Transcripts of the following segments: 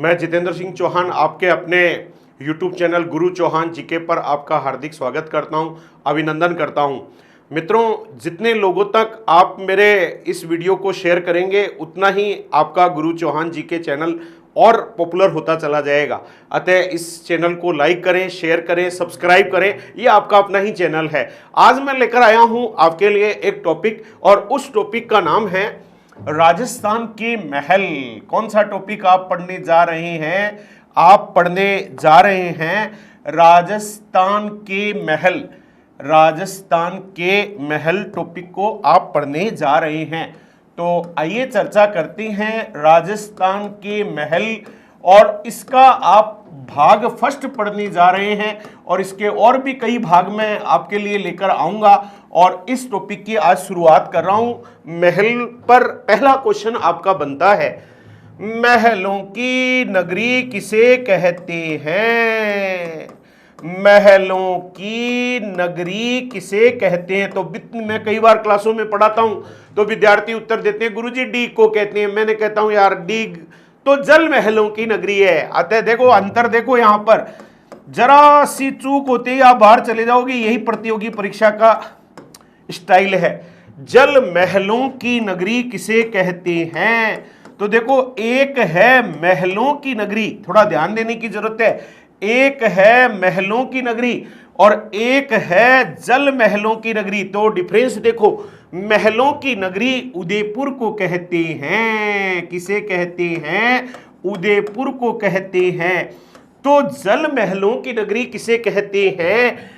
मैं जितेंद्र सिंह चौहान आपके अपने YouTube चैनल गुरु चौहान जीके पर आपका हार्दिक स्वागत करता हूं, अभिनंदन करता हूं। मित्रों, जितने लोगों तक आप मेरे इस वीडियो को शेयर करेंगे उतना ही आपका गुरु चौहान जीके चैनल और पॉपुलर होता चला जाएगा। अतः इस चैनल को लाइक करें, शेयर करें, सब्सक्राइब करें, ये आपका अपना ही चैनल है। आज मैं लेकर आया हूं आपके लिए एक टॉपिक और उस टॉपिक का नाम है राजस्थान के महल। कौन सा टॉपिक आप पढ़ने जा रहे हैं? आप पढ़ने जा रहे हैं राजस्थान के महल। राजस्थान के महल टॉपिक को आप पढ़ने जा रहे हैं। तो आइए चर्चा करते हैं राजस्थान के महल, और इसका आप भाग फर्स्ट पढ़ने जा रहे हैं और इसके और भी कई भाग मैं आपके लिए लेकर आऊंगा। और इस टॉपिक की आज शुरुआत कर रहा हूं। महल पर पहला क्वेश्चन आपका बनता है, महलों की नगरी किसे कहते हैं? महलों की नगरी किसे कहते हैं? तो मैं कई बार क्लासों में पढ़ाता हूं तो विद्यार्थी उत्तर देते हैं गुरुजी डीग को कहते हैं। मैंने कहता हूं यार डीग तो जल महलों की नगरी है। अतः देखो अंतर, देखो यहां पर जरा सी चूक होती है आप बाहर चले जाओगे। यही प्रतियोगी परीक्षा का स्टाइल है। जल महलों की नगरी किसे कहते हैं? तो देखो, एक है महलों की नगरी, थोड़ा ध्यान देने की जरूरत है। एक है महलों की नगरी और एक है जल महलों की नगरी। तो डिफरेंस देखो, महलों की नगरी उदयपुर को कहते हैं। किसे कहते हैं? उदयपुर को कहते हैं। तो जल महलों की नगरी किसे कहते हैं?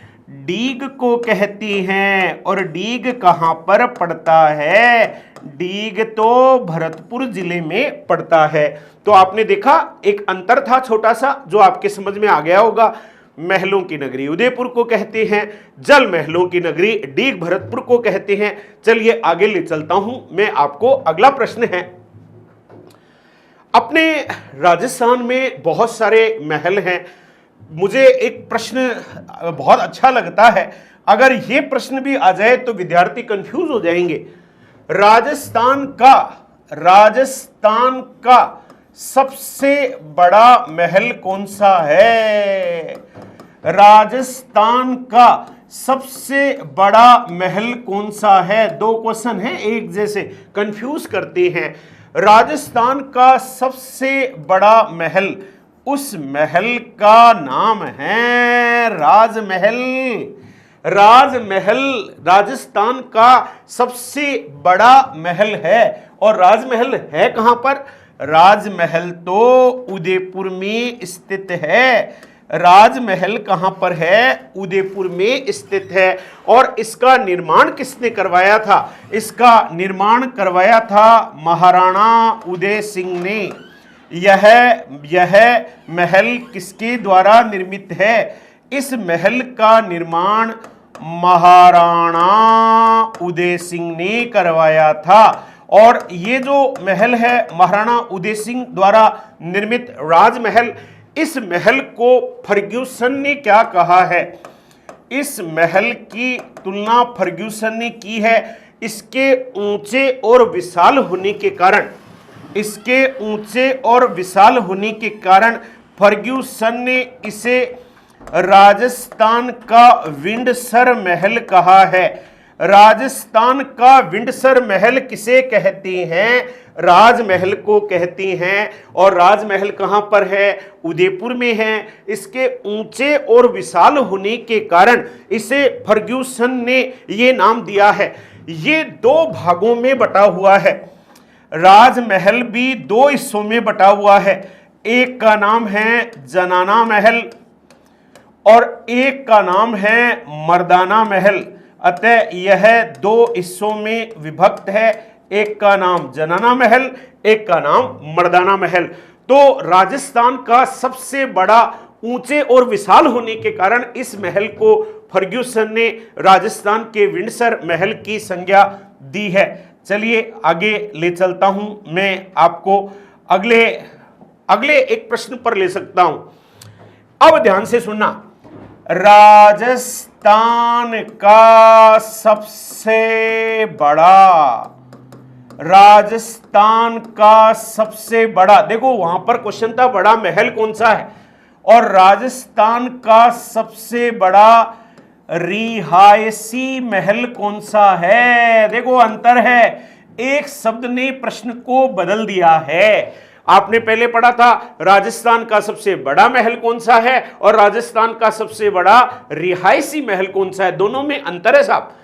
डीग को कहते हैं। और डीग कहां पर पड़ता है? डीग तो भरतपुर जिले में पड़ता है। तो आपने देखा एक अंतर था छोटा सा जो आपके समझ में आ गया होगा। महलों की नगरी उदयपुर को कहते हैं, जल महलों की नगरी डीग भरतपुर को कहते हैं। चलिए आगे ले चलता हूं मैं आपको। अगला प्रश्न है, अपने राजस्थान में बहुत सारे महल हैं। मुझे एक प्रश्न बहुत अच्छा लगता है, अगर ये प्रश्न भी आ जाए तो विद्यार्थी कंफ्यूज हो जाएंगे। राजस्थान का सबसे बड़ा महल कौन सा है? राजस्थान का सबसे बड़ा महल कौन सा है? दो क्वेश्चन है एक जैसे, कंफ्यूज करते हैं। राजस्थान का सबसे बड़ा महल, उस महल का नाम है राजमहल। राजमहल राजस्थान का सबसे बड़ा महल है। और राजमहल है कहां पर? राजमहल तो उदयपुर में स्थित है। राजमहल कहां पर है? उदयपुर में स्थित है। और इसका निर्माण किसने करवाया था? इसका निर्माण करवाया था महाराणा उदय सिंह ने। यह महल किसके द्वारा निर्मित है? इस महल का निर्माण महाराणा उदय सिंह ने करवाया था। और ये जो महल है महाराणा उदय सिंह द्वारा निर्मित राजमहल, इस महल को फर्ग्यूसन ने क्या कहा है? इस महल की तुलना फर्ग्यूसन ने की है इसके ऊंचे और विशाल होने के कारण। इसके ऊंचे और विशाल होने के कारण फर्ग्यूसन ने इसे राजस्थान का विंडसर महल कहा है। राजस्थान का विंडसर महल किसे कहते हैं? राजमहल को कहते हैं। और राजमहल कहां पर है? उदयपुर में है। इसके ऊंचे और विशाल होने के कारण इसे फर्ग्यूसन ने ये नाम दिया है। ये दो भागों में बटा हुआ है। राजमहल भी दो हिस्सों में बटा हुआ है। एक का नाम है जनाना महल और एक का नाम है मर्दाना महल। अतः यह दो हिस्सों में विभक्त है। एक का नाम जनाना महल, एक का नाम मर्दाना महल। तो राजस्थान का सबसे बड़ा ऊंचे और विशाल होने के कारण इस महल को फर्ग्यूसन ने राजस्थान के विंडसर महल की संज्ञा दी है। चलिए आगे ले चलता हूं मैं आपको। अगले एक प्रश्न पर ले सकता हूं। अब ध्यान से सुनना, राजस्थान का सबसे बड़ा राजस्थान का सबसे बड़ा, देखो वहां पर क्वेश्चन था बड़ा महल कौन सा है, और राजस्थान का सबसे बड़ा रिहायशी महल कौन सा है। देखो अंतर है, एक शब्द ने प्रश्न को बदल दिया है। आपने पहले पढ़ा था राजस्थान का सबसे बड़ा महल कौन सा है और राजस्थान का सबसे बड़ा रिहायशी महल कौन सा है, दोनों में अंतर है साहब।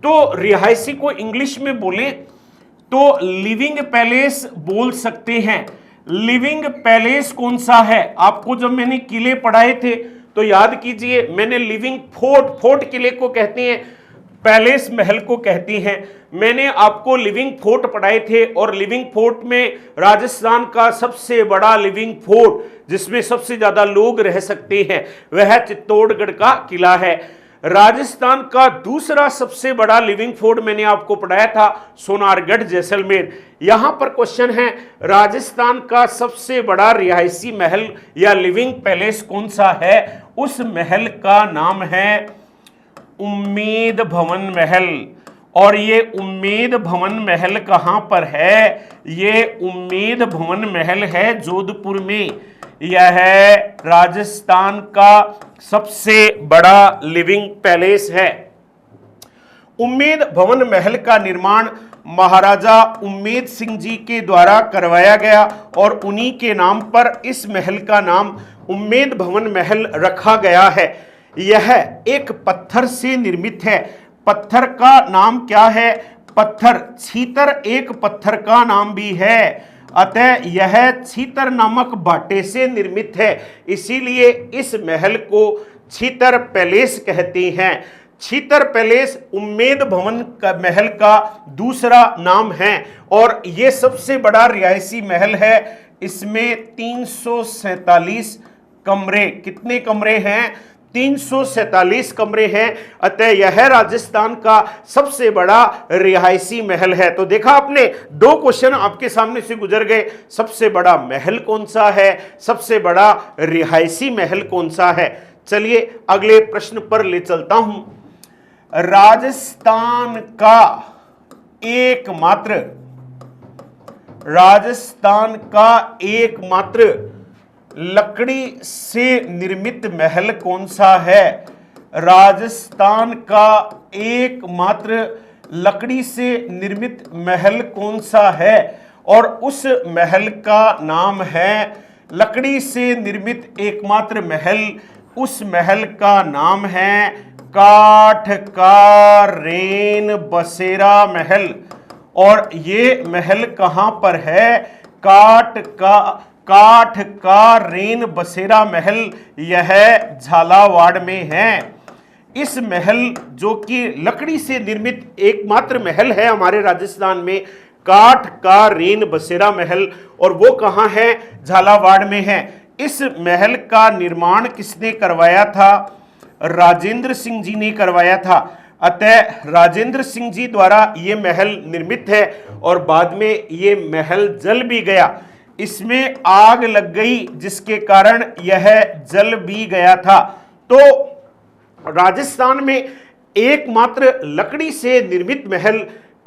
तो रिहायशी को इंग्लिश में बोले तो लिविंग पैलेस बोल सकते हैं। लिविंग पैलेस कौन सा है, आपको जब मैंने किले पढ़ाए थे तो याद कीजिए, मैंने लिविंग फोर्ट, फोर्ट किले को कहते हैं, पैलेस महल को कहती हैं। मैंने आपको लिविंग फोर्ट पढ़ाए थे और लिविंग फोर्ट में राजस्थान का सबसे बड़ा लिविंग फोर्ट जिसमें सबसे ज्यादा लोग रह सकते हैं वह चित्तौड़गढ़ का किला है। राजस्थान का दूसरा सबसे बड़ा लिविंग फोर्ट मैंने आपको पढ़ाया था सोनारगढ़ जैसलमेर। यहां पर क्वेश्चन है राजस्थान का सबसे बड़ा रिहायशी महल या लिविंग पैलेस कौन सा है, उस महल का नाम है उम्मेद भवन महल। और ये उम्मेद भवन महल कहां पर है, ये उम्मेद भवन महल है जोधपुर में। यह है राजस्थान का सबसे बड़ा लिविंग पैलेस है। उम्मेद भवन महल का निर्माण महाराजा उम्मेद सिंह जी के द्वारा करवाया गया और उन्हीं के नाम पर इस महल का नाम उम्मेद भवन महल रखा गया है। यह एक पत्थर से निर्मित है। पत्थर का नाम क्या है, पत्थर छीतर एक पत्थर का नाम भी है, अतः यह छीतर नामक भाटे से निर्मित है, इसीलिए इस महल को छीतर पैलेस कहते हैं। छीतर पैलेस उम्मेद भवन का महल का दूसरा नाम है और यह सबसे बड़ा रिहायशी महल है। इसमें 347 कमरे, कितने कमरे हैं, 347 कमरे हैं, अतः यह राजस्थान का सबसे बड़ा रिहायशी महल है। तो देखा आपने, दो क्वेश्चन आपके सामने से गुजर गए, सबसे बड़ा महल कौन सा है, सबसे बड़ा रिहायशी महल कौन सा है। चलिए अगले प्रश्न पर ले चलता हूं। राजस्थान का एकमात्र लकड़ी से निर्मित महल कौन सा है, राजस्थान का एकमात्र लकड़ी से निर्मित महल कौन सा है, और उस महल का नाम है, लकड़ी से निर्मित एकमात्र महल, उस महल का नाम है काठ का रेन बसेरा महल। और ये महल कहां पर है, काठ का रेन बसेरा महल यह झालावाड़ में है। इस महल जो कि लकड़ी से निर्मित एकमात्र महल है हमारे राजस्थान में, काठ का रेन बसेरा महल, और वो कहां है, झालावाड़ में है। इस महल का निर्माण किसने करवाया था, राजेंद्र सिंह जी ने करवाया था। अतः राजेंद्र सिंह जी द्वारा ये महल निर्मित है और बाद में ये महल जल भी गया, इसमें आग लग गई जिसके कारण यह जल भी गया था। तो राजस्थान में एकमात्र लकड़ी से निर्मित महल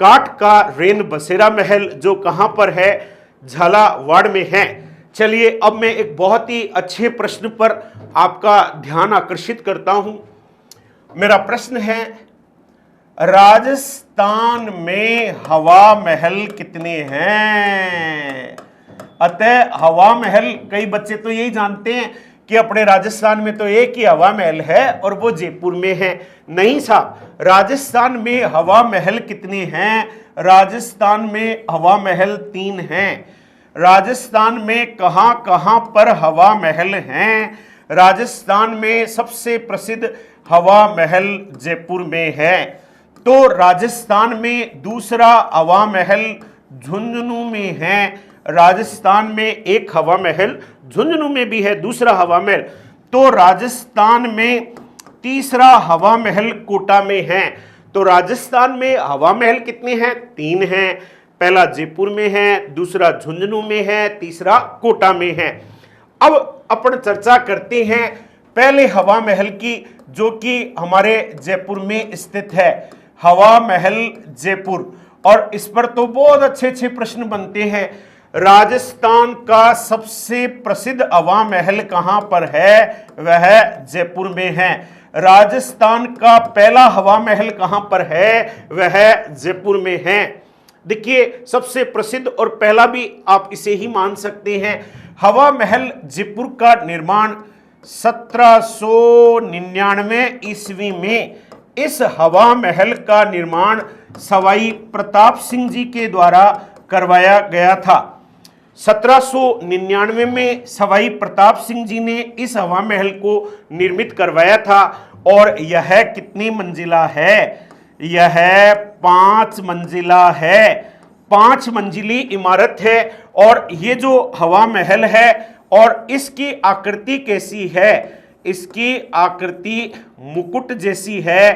काठ का रेन बसेरा महल जो कहां पर है, झालावाड़ में है। चलिए अब मैं एक बहुत ही अच्छे प्रश्न पर आपका ध्यान आकर्षित करता हूं। मेरा प्रश्न है, राजस्थान में हवा महल कितने हैं। अतः हवा महल, कई बच्चे तो यही जानते हैं कि अपने राजस्थान में तो एक ही हवा महल है और वो जयपुर में है। नहीं साहब, राजस्थान में हवा महल कितने हैं, राजस्थान में हवा महल 3 हैं। राजस्थान में कहां कहां पर हवा महल हैं, राजस्थान में सबसे प्रसिद्ध हवा महल जयपुर में है। तो राजस्थान में दूसरा हवा महल झुंझुनू में है, राजस्थान में एक हवा महल झुंझुनू में भी है, दूसरा हवा महल। तो राजस्थान में तीसरा हवा महल कोटा में है। तो राजस्थान में हवा महल कितने हैं, 3 हैं। पहला जयपुर में है, दूसरा झुंझुनू में है, तीसरा कोटा में है। अब अपन चर्चा करते हैं पहले हवा महल की, जो कि हमारे जयपुर में स्थित है, हवा महल जयपुर। और इस पर तो बहुत अच्छे अच्छे प्रश्न बनते हैं। राजस्थान का सबसे प्रसिद्ध हवा महल कहां पर है? वह जयपुर में है। राजस्थान का पहला हवा महल कहां पर है? वह जयपुर में है। देखिए, सबसे प्रसिद्ध और पहला भी आप इसे ही मान सकते हैं। हवा महल जयपुर का निर्माण 1799 ईस्वी में इस हवा महल का निर्माण सवाई प्रताप सिंह जी के द्वारा करवाया गया था। 1799 में सवाई प्रताप सिंह जी ने इस हवा महल को निर्मित करवाया था। और यह कितनी मंजिला है? यह 5 मंजिला है। 5 मंजिली इमारत है। और ये जो हवा महल है और इसकी आकृति कैसी है? इसकी आकृति मुकुट जैसी है,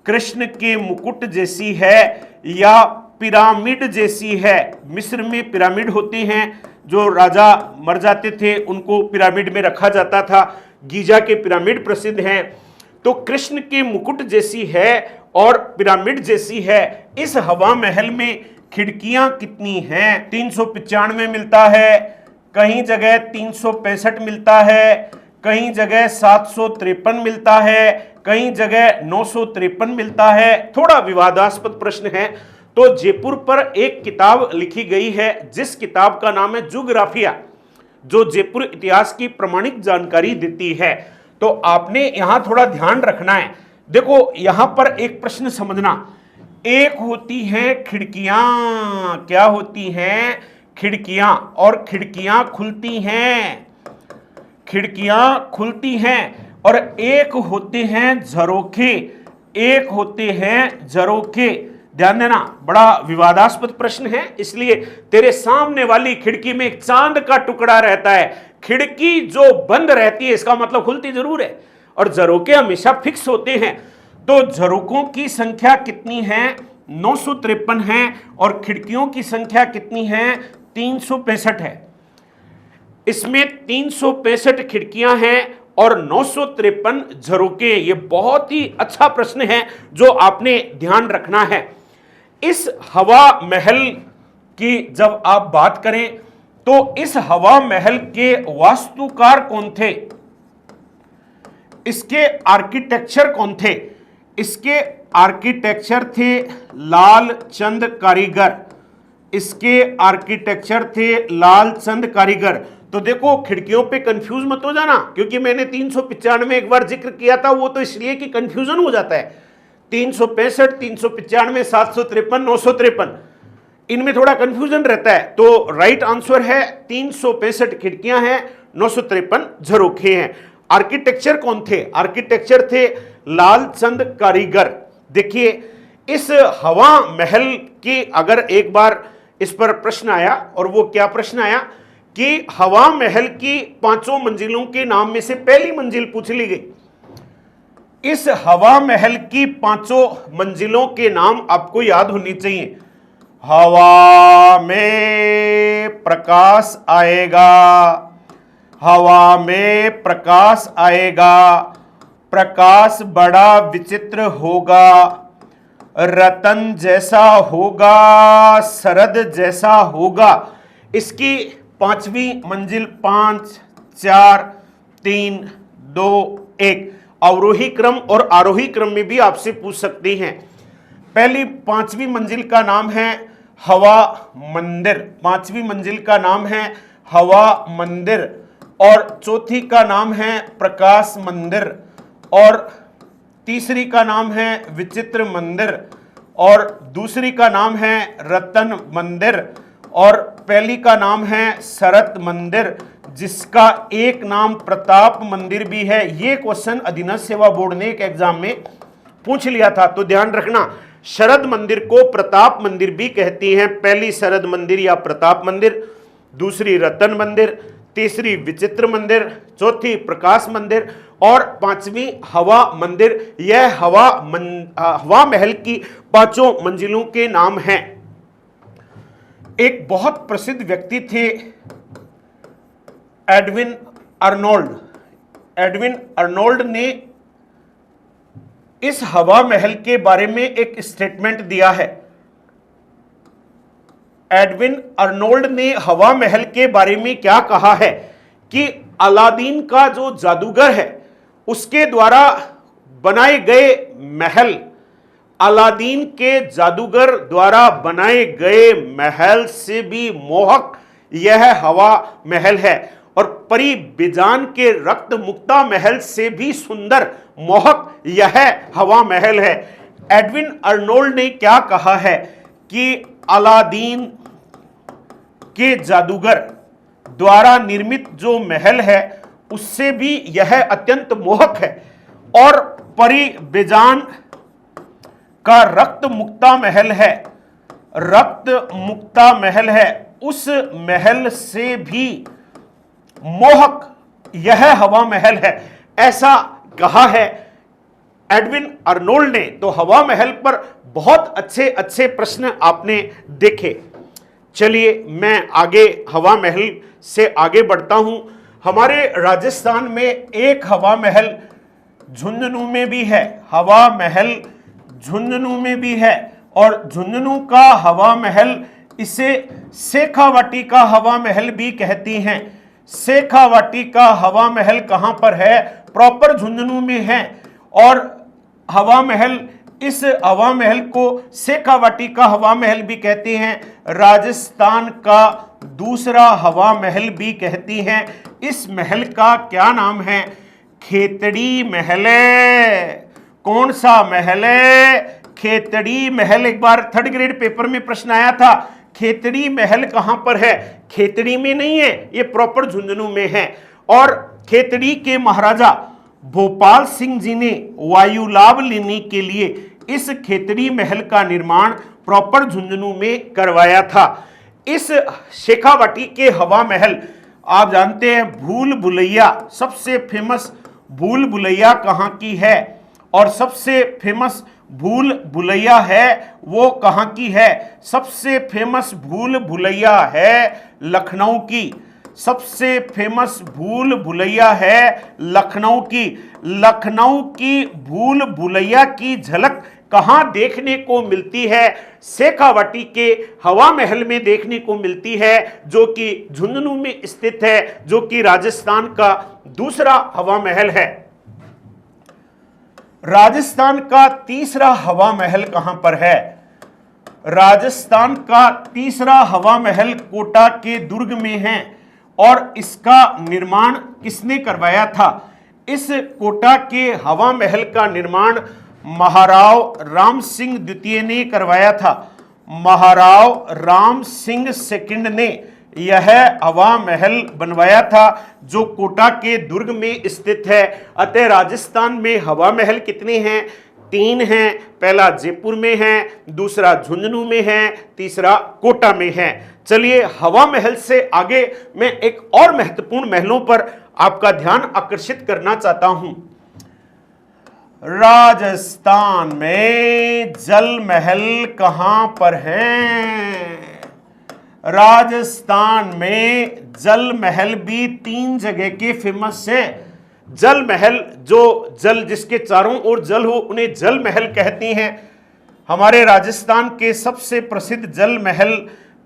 कृष्ण के मुकुट जैसी है, या पिरामिड जैसी है। मिस्र में पिरामिड होते हैं, जो राजा मर जाते थे उनको पिरामिड में रखा जाता था। गीजा के पिरामिड प्रसिद्ध हैं। तो कृष्ण के मुकुट जैसी है और पिरामिड जैसी है। इस हवा महल में खिड़कियां कितनी हैं? 395 मिलता है, कहीं जगह 365 मिलता है, कहीं जगह 753 मिलता है, कहीं जगह 953 मिलता है। थोड़ा विवादास्पद प्रश्न है। तो जयपुर पर एक किताब लिखी गई है जिस किताब का नाम है ज्योग्राफिया, जो जयपुर इतिहास की प्रमाणिक जानकारी देती है। तो आपने यहां थोड़ा ध्यान रखना है। देखो, यहां पर एक प्रश्न समझना। एक होती हैं खिड़कियां। क्या होती हैं? खिड़कियां। और खिड़कियां खुलती हैं, खिड़कियां खुलती हैं। और एक होते हैं झरोखे, एक होते हैं झरोखे। ध्यान देना, बड़ा विवादास्पद प्रश्न है, इसलिए तेरे सामने वाली खिड़की में एक चांद का टुकड़ा रहता है। खिड़की जो बंद रहती है इसका मतलब खुलती जरूर है, और झरोखे हमेशा फिक्स होते हैं। तो झरोकों की संख्या कितनी है? 953 है। और खिड़कियों की संख्या कितनी है? 365 है। इसमें 365 खिड़कियां हैं और 953 झरोके। ये बहुत ही अच्छा प्रश्न है जो आपने ध्यान रखना है। इस हवा महल की जब आप बात करें तो इस हवा महल के वास्तुकार कौन थे? इसके आर्किटेक्चर कौन थे? इसके आर्किटेक्चर थे लाल चंद कारीगर। इसके आर्किटेक्चर थे लाल चंद कारीगर। तो देखो, खिड़कियों पे कंफ्यूज मत हो जाना, क्योंकि मैंने 395 एक बार जिक्र किया था, वो तो इसलिए कि कंफ्यूजन हो जाता है। 365, 395, 753, 953, इनमें थोड़ा कंफ्यूजन रहता है। तो राइट आंसर है 365 खिड़कियां हैं, 953 झरोखे हैं। आर्किटेक्चर कौन थे? आर्किटेक्चर थे लालचंद कारीगर। देखिए, इस हवा महल की अगर एक बार इस पर प्रश्न आया, और वो क्या प्रश्न आया कि हवा महल की 5 मंजिलों के नाम में से पहली मंजिल पूछ ली गई। इस हवा महल की 5 मंजिलों के नाम आपको याद होनी चाहिए। हवा में प्रकाश आएगा, हवा में प्रकाश आएगा, प्रकाश बड़ा विचित्र होगा, रतन जैसा होगा, शरद जैसा होगा। इसकी 5वीं मंजिल 5, 4, 3, 2, 1 अवरोही क्रम और आरोही क्रम में भी आपसे पूछ सकती हैं। पहली 5वीं मंजिल का नाम है हवा मंदिर। 5वीं मंजिल का नाम है हवा मंदिर। और चौथी का नाम है प्रकाश मंदिर। और तीसरी का नाम है विचित्र मंदिर। और दूसरी का नाम है रतन मंदिर। और पहली का नाम है शरत मंदिर, जिसका एक नाम प्रताप मंदिर भी है। ये क्वेश्चन अधीनस्थ सेवा बोर्ड ने एक एग्जाम में पूछ लिया था, तो ध्यान रखना। शरद मंदिर को प्रताप मंदिर भी कहती हैं। पहली शरद मंदिर या प्रताप मंदिर, दूसरी रतन मंदिर, तीसरी विचित्र मंदिर, चौथी प्रकाश मंदिर और 5वीं हवा मंदिर। यह हवा महल की 5 मंजिलों के नाम हैं। एक बहुत प्रसिद्ध व्यक्ति थे एडविन अर्नोल्ड। एडविन अर्नोल्ड ने इस हवा महल के बारे में एक स्टेटमेंट दिया है। एडविन अर्नोल्ड ने हवा महल के बारे में क्या कहा है कि अलादीन का जो जादूगर है उसके द्वारा बनाए गए महल, अलादीन के जादूगर द्वारा बनाए गए महल से भी मोहक यह हवा महल है और परी बिजान के रक्त मुक्ता महल से भी सुंदर मोहक यह हवा महल है। एडविन अर्नोल्ड ने क्या कहा है कि अलादीन के जादूगर द्वारा निर्मित जो महल है उससे भी यह अत्यंत मोहक है और परी बेजान का रक्त मुक्ता महल है, रक्त मुक्ता महल है, उस महल से भी मोहक यह हवा महल है, ऐसा कहा है एडविन अर्नोल्ड ने। तो हवा महल पर बहुत अच्छे अच्छे प्रश्न आपने देखे। चलिए मैं आगे हवा महल से आगे बढ़ता हूं। हमारे राजस्थान में एक हवा महल झुंझुनू में भी है, हवा महल झुंझुनू में भी है और झुंझुनू का हवा महल इसे शेखावाटी का हवा महल भी कहती हैं। शेखावाटी का हवा महल कहां पर है? प्रॉपर झुंझुनू में है और हवा महल, इस हवा महल को शेखावाटी का हवा महल भी कहते हैं, राजस्थान का दूसरा हवा महल भी कहती हैं। इस महल का क्या नाम है? खेतड़ी महल है। कौन सा महल है? खेतड़ी महल। एक बार थर्ड ग्रेड पेपर में प्रश्न आया था, खेतड़ी महल कहां पर है? खेतड़ी में नहीं है, ये प्रॉपर झुंझुनू में है। और खेतड़ी के महाराजा भोपाल सिंह जी ने वायु लाभ लेने के लिए इस खेतड़ी महल का निर्माण प्रॉपर झुंझुनू में करवाया था। इस शेखावाटी के हवा महल, आप जानते हैं भूल भुलैया, सबसे फेमस भूल भुलैया कहाँ की है? और सबसे फेमस भूल भुलैया है वो कहाँ की है? सबसे फेमस भूल भुलैया है लखनऊ की। सबसे फेमस भूल भुलैया है लखनऊ की। लखनऊ की भूल भुलैया की झलक कहां देखने को मिलती है? शेखावाटी के हवा महल में देखने को मिलती है, जो कि झुंझुनू में स्थित है, जो कि राजस्थान का दूसरा हवा महल है। राजस्थान का तीसरा हवा महल कहां पर है? राजस्थान का तीसरा हवा महल कोटा के दुर्ग में है और इसका निर्माण किसने करवाया था? इस कोटा के हवा महल का निर्माण महाराव राम सिंह द्वितीय ने करवाया था। महाराव राम सिंह सेकंड ने यह हवा महल बनवाया था, जो कोटा के दुर्ग में स्थित है। अतः राजस्थान में हवा महल कितने हैं? 3 हैं। पहला जयपुर में है, दूसरा झुंझुनू में है, तीसरा कोटा में है। चलिए हवा महल से आगे मैं एक और महत्वपूर्ण महलों पर आपका ध्यान आकर्षित करना चाहता हूं। राजस्थान में जल महल कहां पर हैं? राजस्थान में जल महल भी 3 जगह के फेमस है। जल महल, जो जल जिसके चारों ओर जल हो उन्हें जल महल कहती हैं। हमारे राजस्थान के सबसे प्रसिद्ध जल महल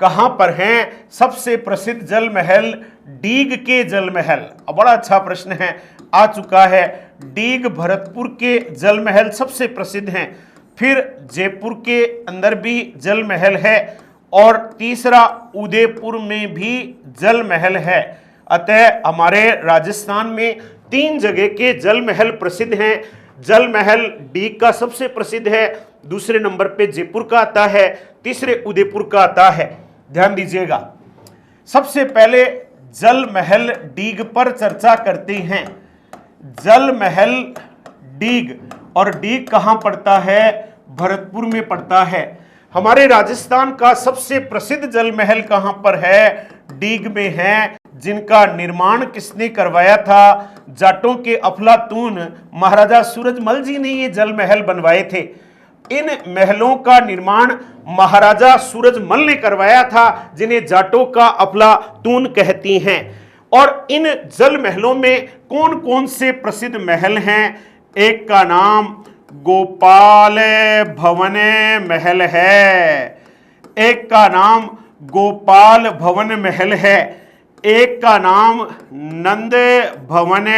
कहां पर हैं? सबसे प्रसिद्ध जल महल डीग के जल महल। बड़ा अच्छा प्रश्न है, आ चुका है। डीग भरतपुर के जल महल सबसे प्रसिद्ध हैं। फिर जयपुर के अंदर भी जल महल है और तीसरा उदयपुर में भी जल महल है। अतः हमारे राजस्थान में 3 जगह के जल महल प्रसिद्ध हैं। जल महल डीग का सबसे प्रसिद्ध है, दूसरे नंबर पे जयपुर का आता है, तीसरे उदयपुर का आता है। ध्यान दीजिएगा, सबसे पहले जल महल डीग पर चर्चा करते हैं। जल महल डीग, और डीग कहां पड़ता है? भरतपुर में पड़ता है। हमारे राजस्थान का सबसे प्रसिद्ध जल महल कहां पर है? डीग में है, जिनका निर्माण किसने करवाया था? जाटों के अफलातून महाराजा सूरजमल जी ने ये जल महल बनवाए थे। इन महलों का निर्माण महाराजा सूरजमल ने करवाया था, जिन्हें जाटों का अफलातून कहती हैं। और इन जल महलों में कौन कौन से प्रसिद्ध महल हैं? एक का नाम गोपाल भवन महल है, एक का नाम गोपाल भवन महल है, एक का नाम नंद भवन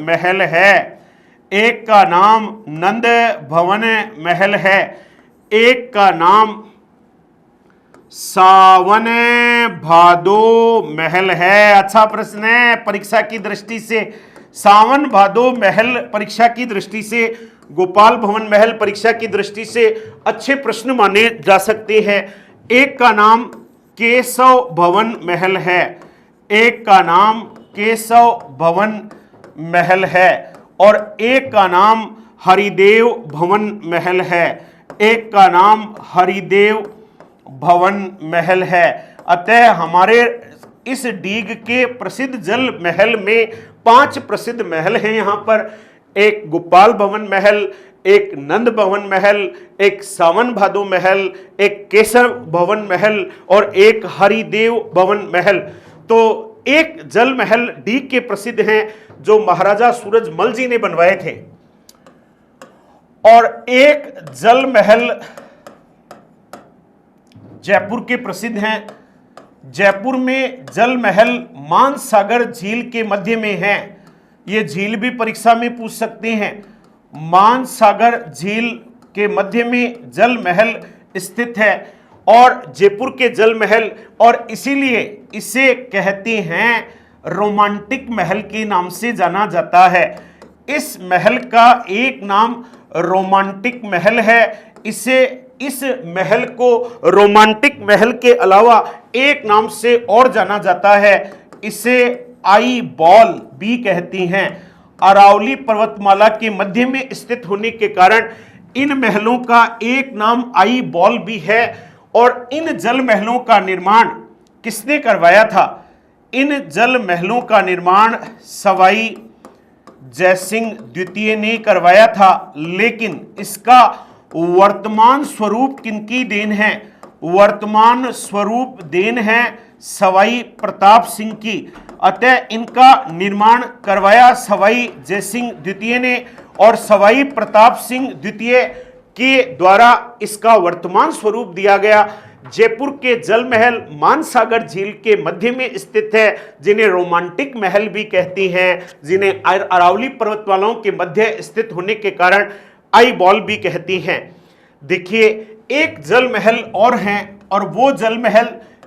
महल है, एक का नाम नंद भवन महल है, एक का नाम सावन भादो महल है। अच्छा प्रश्न है परीक्षा की दृष्टि से। सावन भादो महल परीक्षा की दृष्टि से, गोपाल भवन महल परीक्षा की दृष्टि से अच्छे प्रश्न माने जा सकते हैं। एक का नाम केशव भवन महल है, एक का नाम केशव भवन महल है, और एक का नाम हरिदेव भवन महल है, एक का नाम हरिदेव भवन महल है। अतः हमारे इस डीग के प्रसिद्ध जल महल में 5 प्रसिद्ध महल हैं यहाँ पर। एक गोपाल भवन महल, एक नंद भवन महल, एक सावन भादो महल, एक केशव भवन महल और एक हरिदेव भवन महल। तो एक जल महल डीग के प्रसिद्ध हैं जो महाराजा सूरजमल जी ने बनवाए थे, और एक जल महल जयपुर के प्रसिद्ध हैं। जयपुर में जल महल मानसागर झील के मध्य में है। ये झील भी परीक्षा में पूछ सकते हैं। मानसागर झील के मध्य में जल महल स्थित है और जयपुर के जल महल, और इसीलिए इसे कहते हैं रोमांटिक महल के नाम से जाना जाता है। इस महल का एक नाम रोमांटिक महल है। इस महल को रोमांटिक महल के अलावा एक नाम से और जाना जाता है, इसे आई बॉल भी कहती हैं। अरावली पर्वतमाला के मध्य में स्थित होने के कारण इन महलों का एक नाम आई बॉल भी है। और इन जल महलों का निर्माण किसने करवाया था? इन जल महलों का निर्माण सवाई जयसिंह द्वितीय ने करवाया था, लेकिन इसका वर्तमान स्वरूप किनकी देन है? वर्तमान स्वरूप देन है सवाई प्रताप सिंह की। अतः इनका निर्माण करवाया सवाई जयसिंह द्वितीय ने, और सवाई प्रताप सिंह द्वितीय के द्वारा इसका वर्तमान स्वरूप दिया गया। जयपुर के जल महल मानसागर झील के मध्य में स्थित है, जिन्हें रोमांटिक महल भी कहती हैं, जिन्हें अरावली पर्वतमालाओं के मध्य स्थित होने के कारण आई बॉल भी कहती हैं। देखिए एक जल महल और हैं, और वो जल महल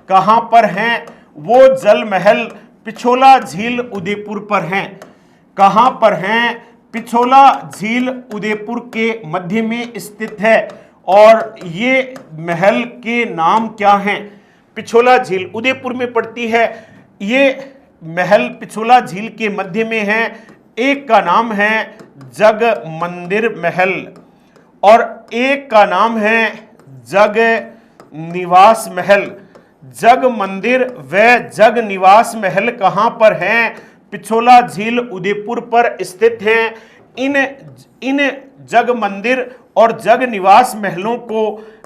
कहां पर हैं? वो जल महल पिछोला झील उदयपुर पर हैं। कहां पर हैं? पिछोला झील उदयपुर के मध्य में स्थित है। और ये महल के नाम क्या हैं? पिछोला झील उदयपुर में पड़ती है। ये महल पिछोला झील के मध्य में है। एक का नाम है जग मंदिर महल, और एक का नाम है जग निवास महल। जग मंदिर व जग निवास महल कहां पर हैं? पिछोला झील उदयपुर पर स्थित हैं। इन जग मंदिर और जग निवास महलों को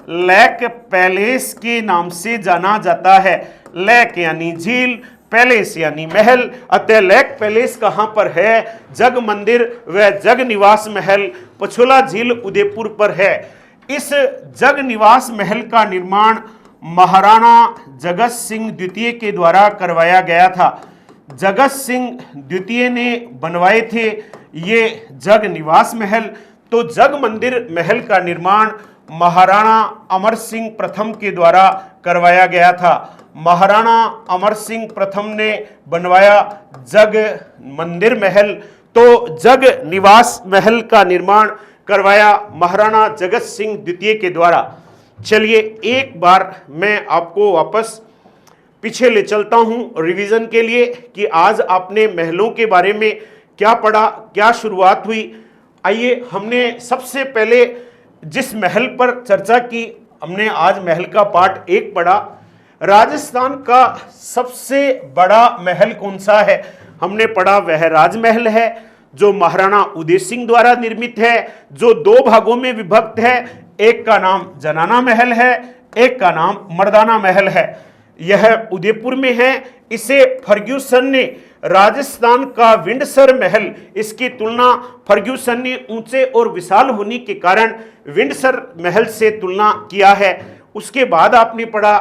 लेक पैलेस के नाम से जाना जाता है। लेक यानी झील, पैलेस यानी महल। अतः लेक पैलेस कहां पर है? जग मंदिर व जग निवास महल पिछोला झील उदयपुर पर है। इस जग निवास महल का निर्माण महाराणा जगत सिंह द्वितीय के द्वारा करवाया गया था। जगत सिंह द्वितीय ने बनवाए थे ये जग निवास महल। तो जग मंदिर महल का निर्माण महाराणा अमर सिंह प्रथम के द्वारा करवाया गया था। महाराणा अमर सिंह प्रथम ने बनवाया जग मंदिर महल। तो जग निवास महल का निर्माण करवाया महाराणा जगत सिंह द्वितीय के द्वारा। चलिए एक बार मैं आपको वापस पीछे ले चलता हूं रिवीजन के लिए कि आज आपने महलों के बारे में क्या पढ़ा, क्या शुरुआत हुई। आइए, हमने सबसे पहले जिस महल पर चर्चा की, हमने आज महल का पार्ट 1 पढ़ा। राजस्थान का सबसे बड़ा महल कौन सा है? हमने पढ़ा वह राजमहल है, जो महाराणा उदय सिंह द्वारा निर्मित है, जो 2 भागों में विभक्त है। एक का नाम जनाना महल है, एक का नाम मर्दाना महल है। यह उदयपुर में है। इसे फर्ग्यूसन ने राजस्थान का विंडसर महल, इसकी तुलना फर्ग्यूसन ने ऊंचे और विशाल होने के कारण विंडसर महल से तुलना किया है। उसके बाद आपने पढ़ा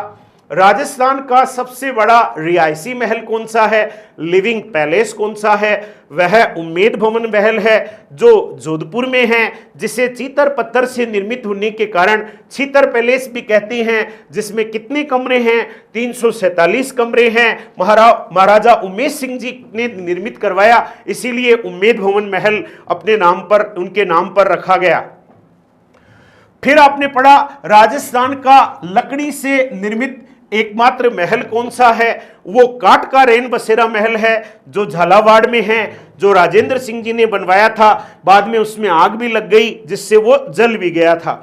राजस्थान का सबसे बड़ा रिहायशी महल कौन सा है, लिविंग पैलेस कौन सा है, वह उम्मेद भवन महल है जो जोधपुर में है, जिसे चीतर पत्थर से निर्मित होने के कारण चीतर पैलेस भी कहते हैं, जिसमें कितने कमरे हैं, 347 कमरे हैं। महाराजा उमेश सिंह जी ने निर्मित करवाया, इसीलिए उम्मेद भवन महल अपने नाम पर, उनके नाम पर रखा गया। फिर आपने पढ़ा राजस्थान का लकड़ी से निर्मित एकमात्र महल कौन सा है, वो काठ का रैन बसेरा महल है जो झालावाड़ में है, जो राजेंद्र सिंह जी ने बनवाया था। बाद में उसमें आग भी लग गई जिससे वो जल भी गया था।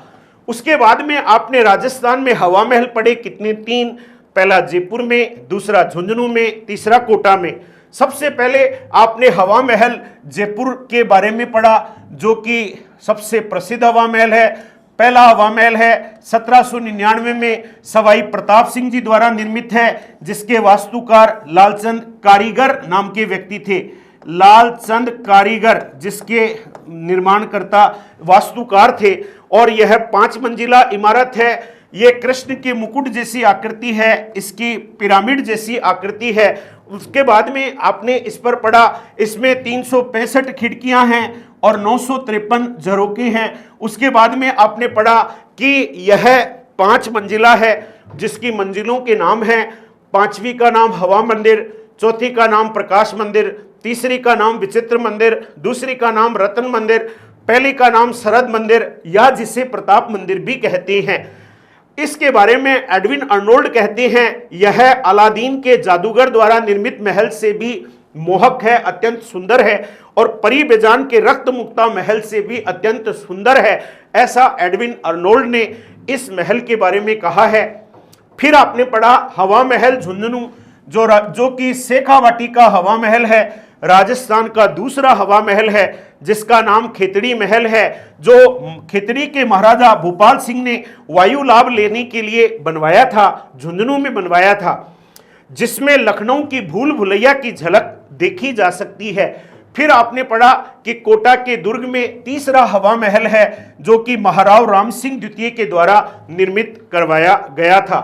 उसके बाद में आपने राजस्थान में हवा महल पढ़े, कितने, 3। पहला जयपुर में, दूसरा झुंझुनू में, तीसरा कोटा में। सबसे पहले आपने हवा महल जयपुर के बारे में पढ़ा, जो कि सबसे प्रसिद्ध हवा महल है। पहला हवा महल है 1799 में सवाई प्रताप सिंह जी द्वारा निर्मित है, जिसके वास्तुकार लालचंद कारीगर नाम के व्यक्ति थे। लालचंद कारीगर जिसके निर्माणकर्ता वास्तुकार थे, और यह 5 मंजिला इमारत है। यह कृष्ण के मुकुट जैसी आकृति है, इसकी पिरामिड जैसी आकृति है। उसके बाद में आपने इस पर पढ़ा, इसमें 365 खिड़कियां हैं और 953 झरोके हैं। उसके बाद में आपने पढ़ा कि यह 5 मंजिला है, जिसकी मंजिलों के नाम हैं, 5वीं का नाम हवा मंदिर, चौथी का नाम प्रकाश मंदिर, तीसरी का नाम विचित्र मंदिर, दूसरी का नाम रत्न मंदिर, पहली का नाम शरद मंदिर, या जिसे प्रताप मंदिर भी कहते हैं। इसके बारे में एडविन अर्नोल्ड कहते हैं, यह अलादीन के जादूगर द्वारा निर्मित महल से भी मोहक है, अत्यंत सुंदर है, और परी बेजान के रक्त मुक्ता महल से भी अत्यंत सुंदर है। ऐसा एडविन अर्नोल्ड ने इस महल के बारे में कहा है। फिर आपने पढ़ा हवा महल झुंझुनू, जो कि शेखावाटी का हवा महल है, राजस्थान का दूसरा हवा महल है, जिसका नाम खेतड़ी महल है, जो खेतड़ी के महाराजा भूपाल सिंह ने वायु लाभ लेने के लिए बनवाया था, झुंझुनू में बनवाया था, जिसमें लखनऊ की भूल भुलैया की झलक देखी जा सकती है। फिर आपने पढ़ा कि कोटा के दुर्ग में तीसरा हवा महल है, जो कि महाराव राम सिंह द्वितीय के द्वारा निर्मित करवाया गया था।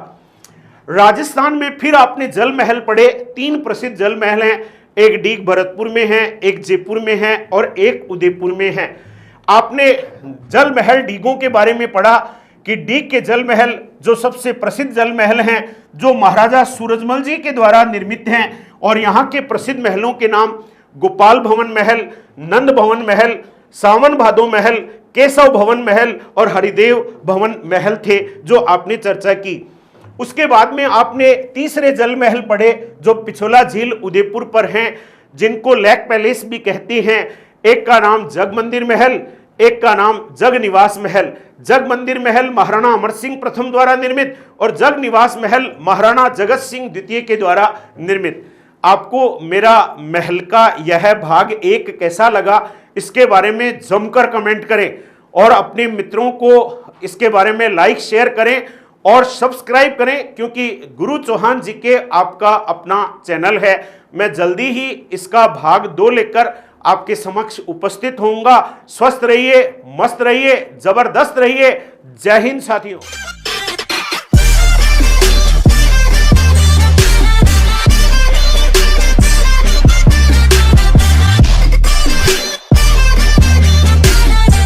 राजस्थान में फिर आपने जल महल पढ़े, 3 प्रसिद्ध जल महल हैं, एक डीग भरतपुर में है, एक जयपुर में है और एक उदयपुर में है। आपने जल महल डीगों के बारे में पढ़ा कि डीग के जल महल जो सबसे प्रसिद्ध जल महल हैं, जो महाराजा सूरजमल जी के द्वारा निर्मित हैं, और यहाँ के प्रसिद्ध महलों के नाम गोपाल भवन महल, नंद भवन महल, सावन भादो महल, केशव भवन महल और हरिदेव भवन महल थे, जो आपने चर्चा की। उसके बाद में आपने तीसरे जल महल पढ़े, जो पिछोला झील उदयपुर पर हैं, जिनको लेक पैलेस भी कहते हैं। एक का नाम जग मंदिर महल, एक का नाम जग निवास महल। जग मंदिर महल महाराणा अमर सिंह प्रथम द्वारा निर्मित, और जग निवास महल महाराणा जगत सिंह द्वितीय के द्वारा निर्मित। आपको मेरा महल का यह भाग 1 कैसा लगा, इसके बारे में जमकर कमेंट करें, और अपने मित्रों को इसके बारे में लाइक शेयर करें और सब्सक्राइब करें, क्योंकि गुरु चौहान जी के आपका अपना चैनल है। मैं जल्दी ही इसका भाग 2 लेकर आपके समक्ष उपस्थित होऊंगा। स्वस्थ रहिए, मस्त रहिए, जबरदस्त रहिए। जय हिंद साथियों।